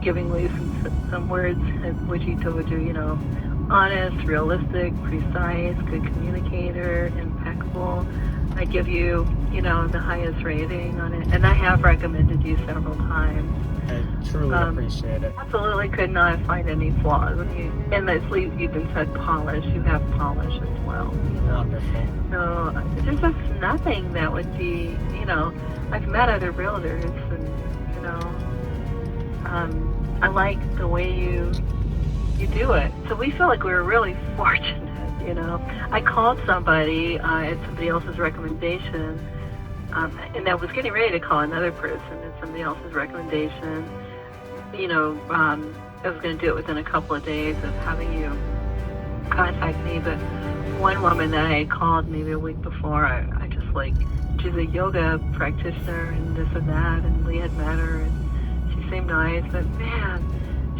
giving Lee some words, which he told you, honest, realistic, precise, good communicator, impeccable. I give you, the highest rating on it, and I have recommended you several times. I truly appreciate it. Absolutely could not find any flaws. And that's Lee even said polish. You have polish as well. Wonderful. So there's just nothing that would be, I've met other realtors, and I like the way you do it. So we feel like we were really fortunate. I called somebody at somebody else's recommendation, and I was getting ready to call another person at somebody else's recommendation. I was going to do it within a couple of days of having you contact me, but one woman that I had called maybe a week before, I just she's a yoga practitioner and this and that, and Lee had met her, and she seemed nice, but man,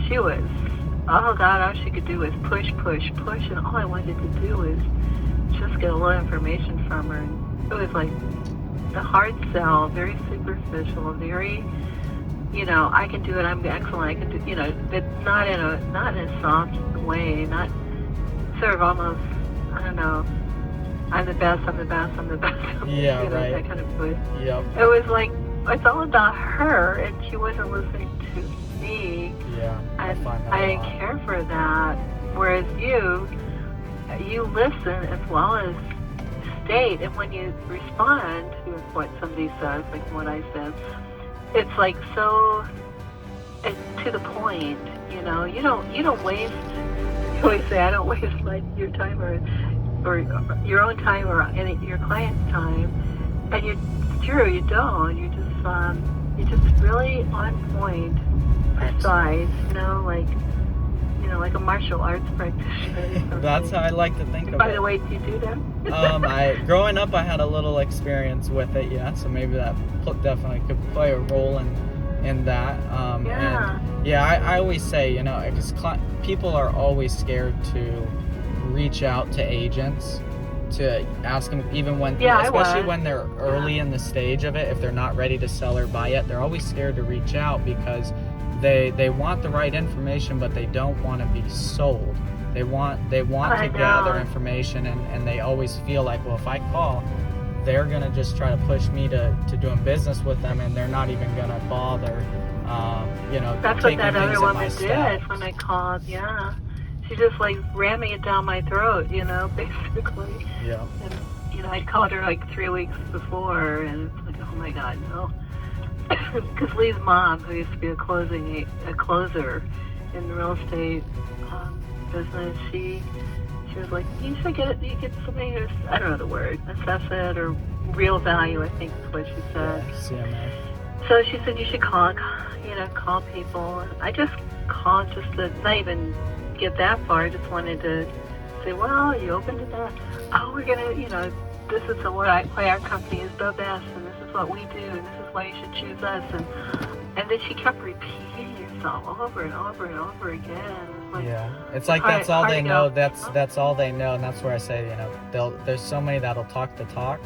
she was, oh God, all she could do was push, and all I wanted to do was just get a little information from her, and it was like the hard sell, very superficial, very, I can do it, I'm excellent, I can do, but not in a soft way, not sort of almost, I don't know, I'm the best. Yeah, right. That kind of voice. Yep. It was like, it's all about her, and she wasn't listening to me. Yeah, I find that I didn't care for that. Whereas you listen as well as state, and when you respond to what somebody says, like what I said, it's like it's to the point. You don't waste. You always say, I don't waste your time or your own time or your client's time, and it's true, you don't. You're just really on point, precise. Like a martial arts practitioner. That's how I like to think of it. By the way, do you do that? Growing up, I had a little experience with it, yeah. So maybe that definitely could play a role in that. Yeah. And yeah, I always say, because people are always scared to reach out to agents to ask them, even when, especially when they're early in the stage of it, if they're not ready to sell or buy yet, they're always scared to reach out because they want the right information, but they don't want to be sold. They want to gather information, and they always feel like, well, if I call, they're gonna just try to push me to doing business with them, and they're not even gonna bother, That's what that other woman did when I called. Yeah. She just ramming it down my throat, basically. Yeah. And, I called her 3 weeks before, and it's like, oh my God, no. Because Lee's mom, who used to be a closer in the real estate business, she was like, you should get somebody who's, I don't know the word, assess it, or real value, I think is what she said. Yeah, CMA. So she said you should call people. And I just called just to not even get that far. I just wanted to say, well, you open to that? Oh, we're gonna, this is why our company is the best, and this is what we do, and this is why you should choose us. And then she kept repeating herself over and over and over again. It's like that's all they know. That's all they know, and that's where I say, there's so many that'll talk the talk,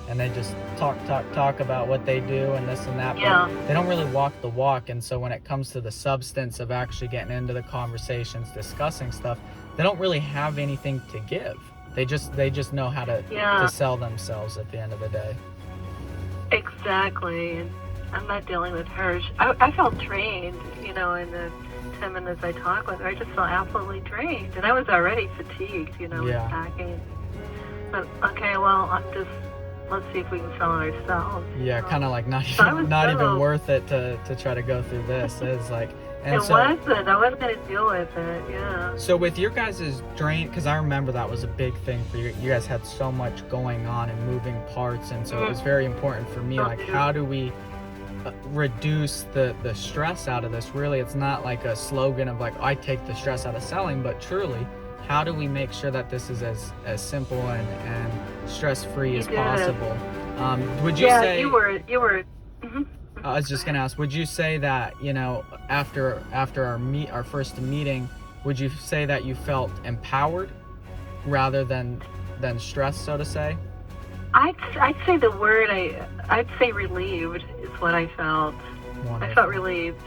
and they just talk about what they do and this and that, but they don't really walk the walk. And so when it comes to the substance of actually getting into the conversations, discussing stuff, they don't really have anything to give. They just know how to sell themselves at the end of the day. Exactly. And I'm not dealing with her. I felt drained, in the 10 minutes I talked with her. I just felt absolutely drained, and I was already fatigued, with packing. But okay, well, let's see if we can sell it ourselves. Yeah, kind of like not even worth it to try to go through this. It's like, and I wasn't going to deal with it. Yeah. So with your guys' drain, because I remember that was a big thing for you. You guys had so much going on and moving parts, and so it was very important for me. How do we reduce the stress out of this? Really, it's not like a slogan of I take the stress out of selling, but truly, how do we make sure that this is as simple and stress-free as possible? Would you say you were mm-hmm. I was just gonna ask, would you say that, after our first meeting, would you say that you felt empowered rather than stressed, so to say? I'd say the word I'd say relieved is what I felt. Wonderful. I felt relieved.